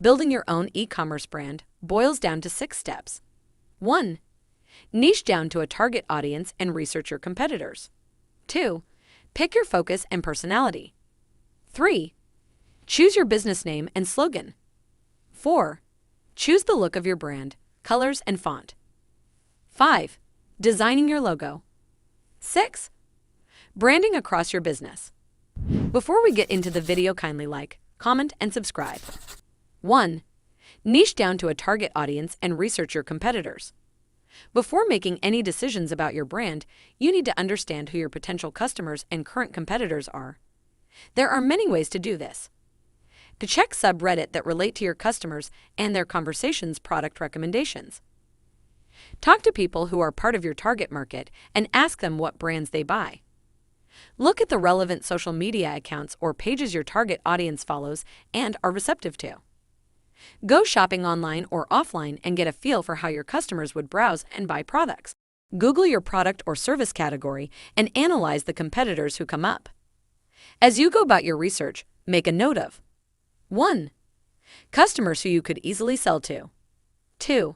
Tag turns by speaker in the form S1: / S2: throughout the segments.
S1: Building your own e-commerce brand boils down to 6 steps. 1. Niche down to a target audience and research your competitors. 2. Pick your focus and personality. 3. Choose your business name and slogan. 4. Choose the look of your brand, colors and font. 5. Designing your logo. 6. Branding across your business. Before we get into the video, kindly like, comment, and subscribe. 1. Niche down to a target audience and research your competitors. Before making any decisions about your brand, you need to understand who your potential customers and current competitors are. There are many ways to do this. To check subreddit that relate to your customers and their conversations, product recommendations. Talk to people who are part of your target market and ask them what brands they buy. Look at the relevant social media accounts or pages your target audience follows and are receptive to. Go shopping online or offline and get a feel for how your customers would browse and buy products. Google your product or service category and analyze the competitors who come up. As you go about your research, make a note of 1. Customers who you could easily sell to. 2.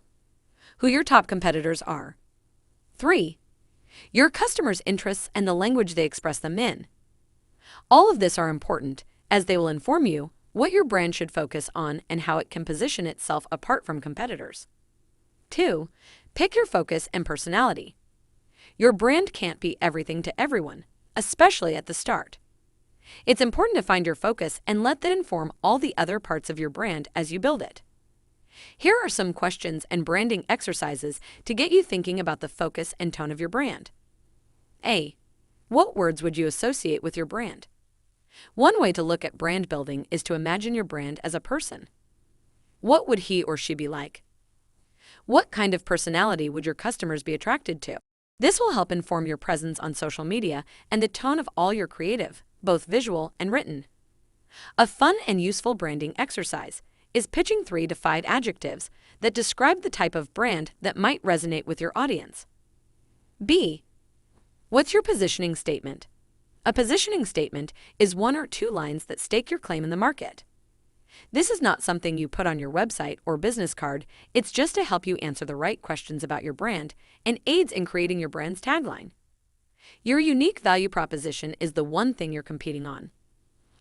S1: Who your top competitors are. 3. Your customers' interests and the language they express them in. All of this are important as they will inform you what your brand should focus on and how it can position itself apart from competitors. 2. Pick your focus and personality. Your brand can't be everything to everyone, especially at the start. It's important to find your focus and let that inform all the other parts of your brand as you build it. Here are some questions and branding exercises to get you thinking about the focus and tone of your brand. A. What words would you associate with your brand? One way to look at brand building is to imagine your brand as a person. What would he or she be like? What kind of personality would your customers be attracted to? This will help inform your presence on social media and the tone of all your creative, both visual and written. A fun and useful branding exercise is pitching 3 to 5 adjectives that describe the type of brand that might resonate with your audience. B. What's your positioning statement? A positioning statement is 1 or 2 lines that stake your claim in the market. This is not something you put on your website or business card, it's just to help you answer the right questions about your brand and aids in creating your brand's tagline. Your unique value proposition is the one thing you're competing on.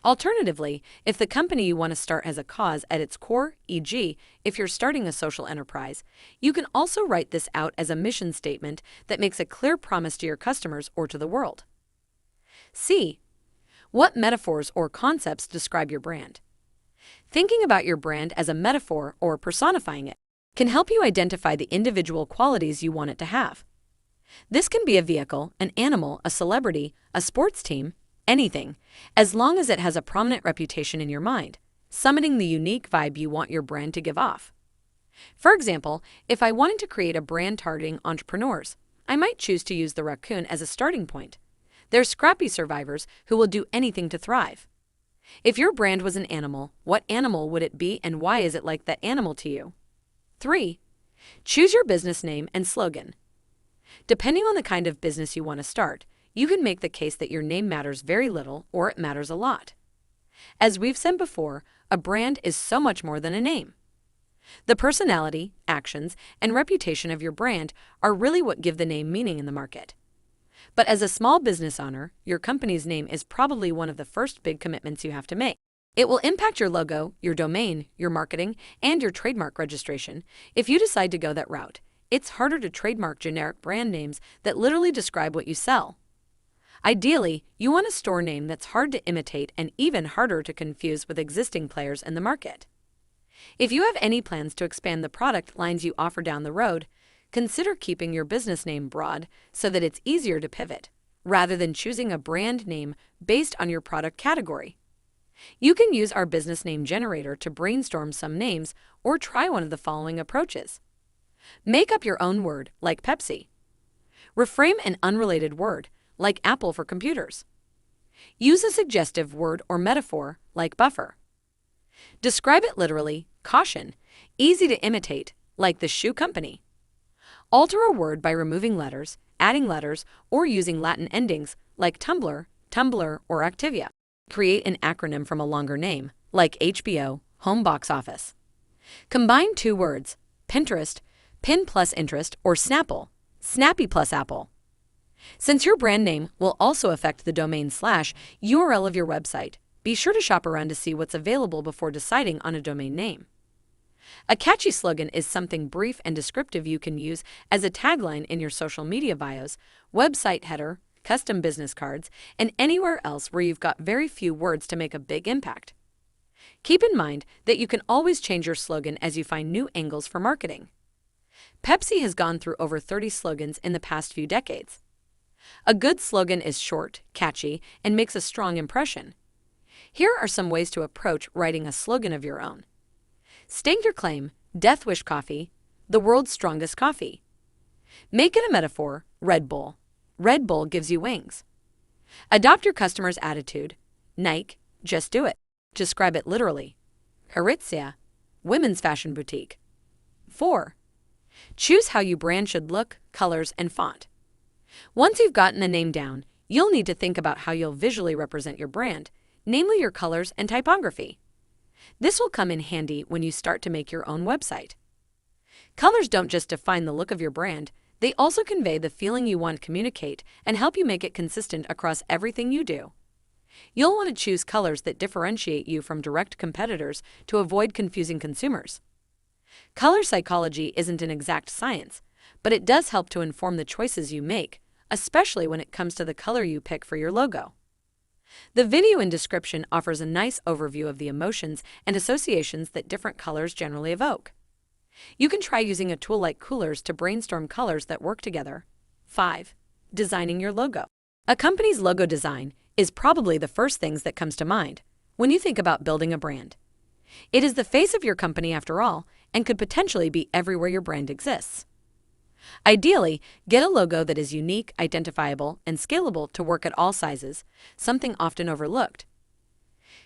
S1: Alternatively, if the company you want to start has a cause at its core, e.g., if you're starting a social enterprise, you can also write this out as a mission statement that makes a clear promise to your customers or to the world. C. What metaphors or concepts describe your brand? Thinking about your brand as a metaphor or personifying it can help you identify the individual qualities you want it to have. This can be a vehicle, an animal, a celebrity, a sports team, anything, as long as it has a prominent reputation in your mind, summoning the unique vibe you want your brand to give off. For example, if I wanted to create a brand targeting entrepreneurs, I might choose to use the raccoon as a starting point. They're scrappy survivors who will do anything to thrive. If your brand was an animal, what animal would it be and why is it like that animal to you? 3. Choose your business name and slogan. Depending on the kind of business you want to start, you can make the case that your name matters very little or it matters a lot. As we've said before, a brand is so much more than a name. The personality, actions, and reputation of your brand are really what give the name meaning in the market. But as a small business owner, your company's name is probably one of the first big commitments you have to make. It will impact your logo, your domain, your marketing, and your trademark registration. If you decide to go that route, it's harder to trademark generic brand names that literally describe what you sell. Ideally, you want a store name that's hard to imitate and even harder to confuse with existing players in the market. If you have any plans to expand the product lines you offer down the road, consider keeping your business name broad so that it's easier to pivot, rather than choosing a brand name based on your product category. You can use our business name generator to brainstorm some names or try one of the following approaches. Make up your own word, like Pepsi. Reframe an unrelated word, like Apple for computers. Use a suggestive word or metaphor, like buffer. Describe it literally, caution, easy to imitate, like the shoe company. Alter a word by removing letters, adding letters, or using Latin endings, like Tumblr, Tumblr, or Activia. Create an acronym from a longer name, like HBO, Home Box Office. Combine two words, Pinterest, pin plus interest, or Snapple, snappy plus apple. Since your brand name will also affect the domain/URL of your website, be sure to shop around to see what's available before deciding on a domain name. A catchy slogan is something brief and descriptive you can use as a tagline in your social media bios, website header, custom business cards, and anywhere else where you've got very few words to make a big impact. Keep in mind that you can always change your slogan as you find new angles for marketing. Pepsi has gone through over 30 slogans in the past few decades. A good slogan is short, catchy, and makes a strong impression. Here are some ways to approach writing a slogan of your own. Stake your claim, Death Wish Coffee, the world's strongest coffee. Make it a metaphor, Red Bull. Red Bull gives you wings. Adopt your customer's attitude, Nike, just do it. Describe it literally. Aritzia, women's fashion boutique. 4. Choose how your brand should look, colors, and font. Once you've gotten a name down, you'll need to think about how you'll visually represent your brand, namely your colors and typography. This will come in handy when you start to make your own website. Colors don't just define the look of your brand, they also convey the feeling you want to communicate and help you make it consistent across everything you do. You'll want to choose colors that differentiate you from direct competitors to avoid confusing consumers. Color psychology isn't an exact science, but it does help to inform the choices you make, especially when it comes to the color you pick for your logo. The video in description offers a nice overview of the emotions and associations that different colors generally evoke. You can try using a tool like Coolers to brainstorm colors that work together. 5. Designing your logo. A company's logo design is probably the first things that comes to mind when you think about building a brand. It is the face of your company after all, and could potentially be everywhere your brand exists. Ideally, get a logo that is unique, identifiable, and scalable to work at all sizes, something often overlooked.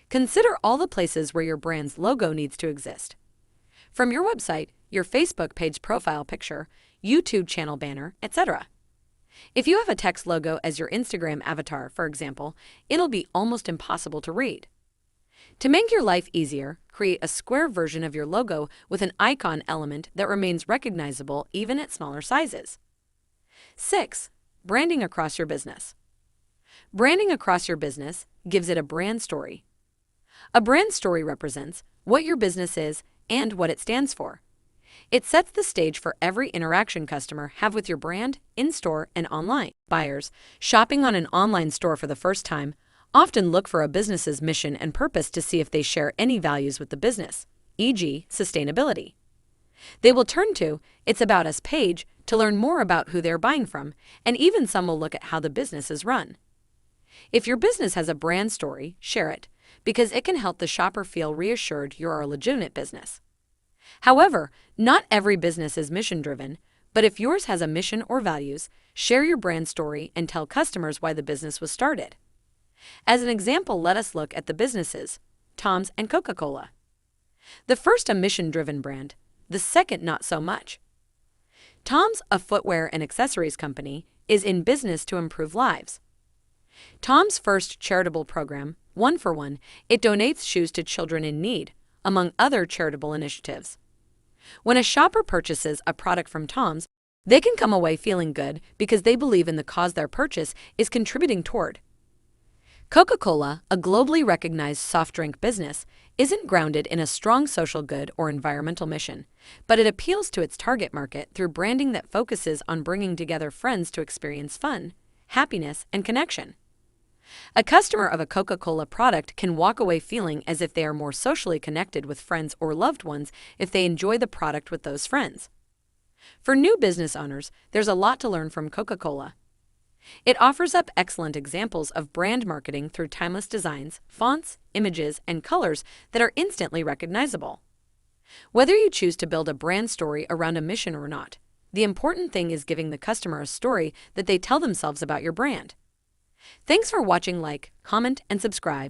S1: Consider all the places where your brand's logo needs to exist. From your website, your Facebook page profile picture, YouTube channel banner, etc. If you have a text logo as your Instagram avatar, for example, it'll be almost impossible to read. To make your life easier, create a square version of your logo with an icon element that remains recognizable even at smaller sizes. 6. Branding across your business. Branding across your business gives it a brand story. A brand story represents what your business is and what it stands for. It sets the stage for every interaction customers have with your brand, in-store and online. Buyers shopping on an online store for the first time often look for a business's mission and purpose to see if they share any values with the business, e.g., sustainability. They will turn to It's About Us page to learn more about who they're buying from, and even some will look at how the business is run. If your business has a brand story, share it, because it can help the shopper feel reassured you're a legitimate business. However, not every business is mission-driven, but if yours has a mission or values, share your brand story and tell customers why the business was started. As an example, let us look at the businesses, Tom's and Coca-Cola. The first a mission-driven brand, the second not so much. Tom's, a footwear and accessories company, is in business to improve lives. Tom's first charitable program, One for One, it donates shoes to children in need, among other charitable initiatives. When a shopper purchases a product from Tom's, they can come away feeling good because they believe in the cause their purchase is contributing toward. Coca-Cola, a globally recognized soft drink business, isn't grounded in a strong social good or environmental mission, but it appeals to its target market through branding that focuses on bringing together friends to experience fun, happiness, and connection. A customer of a Coca-Cola product can walk away feeling as if they are more socially connected with friends or loved ones if they enjoy the product with those friends. For new business owners, there's a lot to learn from Coca-Cola. It offers up excellent examples of brand marketing through timeless designs, fonts, images, and colors that are instantly recognizable. Whether you choose to build a brand story around a mission or not, the important thing is giving the customer a story that they tell themselves about your brand. Thanks for watching. Like, comment, and subscribe.